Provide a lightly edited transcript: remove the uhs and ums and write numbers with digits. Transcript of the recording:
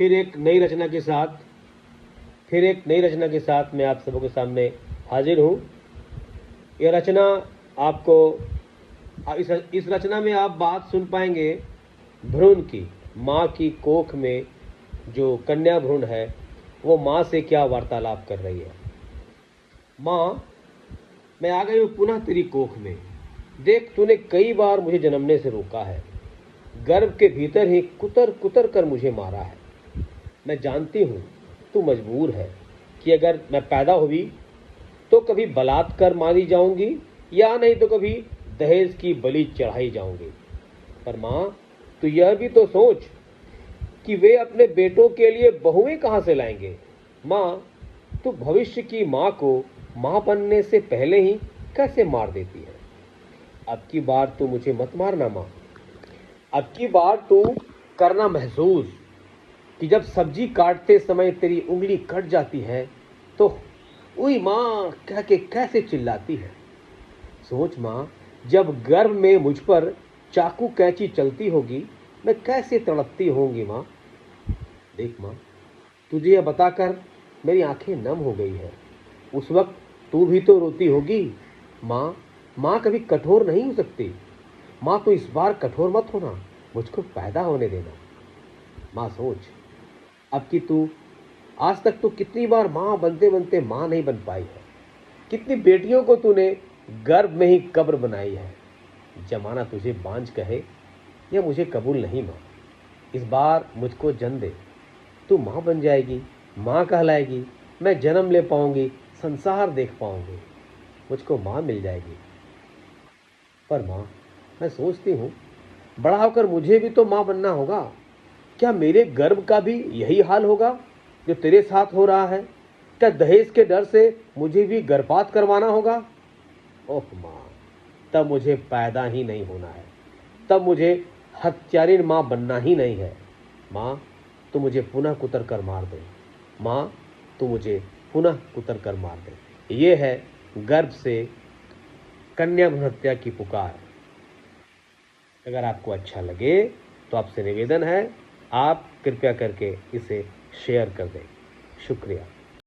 फिर एक नई रचना के साथ मैं आप सबों के सामने हाजिर हूँ। यह रचना आपको इस रचना में आप बात सुन पाएंगे भ्रूण की। माँ की कोख में जो कन्या भ्रूण है वो माँ से क्या वार्तालाप कर रही है। माँ, मैं आ गई हूँ पुनः तेरी कोख में। देख, तूने कई बार मुझे जन्मने से रोका है, गर्भ के भीतर ही कुतर कुतर कर मुझे मारा है। मैं जानती हूँ तू मजबूर है कि अगर मैं पैदा हुई तो कभी बलात्कार मारी जाऊंगी या नहीं तो कभी दहेज की बलि चढ़ाई जाऊंगी। पर माँ, तू यह भी तो सोच कि वे अपने बेटों के लिए बहुएं कहाँ से लाएंगे। माँ, तू भविष्य की माँ को माँ बनने से पहले ही कैसे मार देती है। अब की बार तू मुझे मत मारना माँ। अब की बार तू करना महसूस कि जब सब्जी काटते समय तेरी उंगली कट जाती है तो उई माँ कह के कैसे चिल्लाती है। सोच माँ, जब गर्भ में मुझ पर चाकू कैंची चलती होगी मैं कैसे तड़पती होंगी माँ। देख माँ, तुझे यह बताकर मेरी आंखें नम हो गई है। उस वक्त तू भी तो रोती होगी। माँ, माँ कभी कठोर नहीं हो सकती। माँ, तो इस बार कठोर मत होना, मुझको पैदा होने देना। माँ सोच, अब कि तू आज तक तो कितनी बार माँ बनते बनते माँ नहीं बन पाई है। कितनी बेटियों को तूने गर्भ में ही कब्र बनाई है। जमाना तुझे बांझ कहे या मुझे कबूल नहीं माँ। इस बार मुझको जन्म दे। तू माँ बन जाएगी, माँ कहलाएगी, मैं जन्म ले पाऊंगी, संसार देख पाऊंगी, मुझको माँ मिल जाएगी। पर माँ, मैं सोचती हूँ बड़ा होकर मुझे भी तो माँ बनना होगा। क्या मेरे गर्भ का भी यही हाल होगा जो तेरे साथ हो रहा है। क्या दहेज के डर से मुझे भी गर्भपात करवाना होगा। ओह माँ, तब मुझे पैदा ही नहीं होना है, तब मुझे हत्यारिन माँ बनना ही नहीं है। माँ, तू मुझे पुनः कुतर कर मार दे। माँ, तू मुझे पुनः कुतर कर मार दे। ये है गर्भ से कन्या भ्रूण हत्या की पुकार। अगर आपको अच्छा लगे तो आपसे निवेदन है, आप कृपया करके इसे शेयर कर दें। शुक्रिया।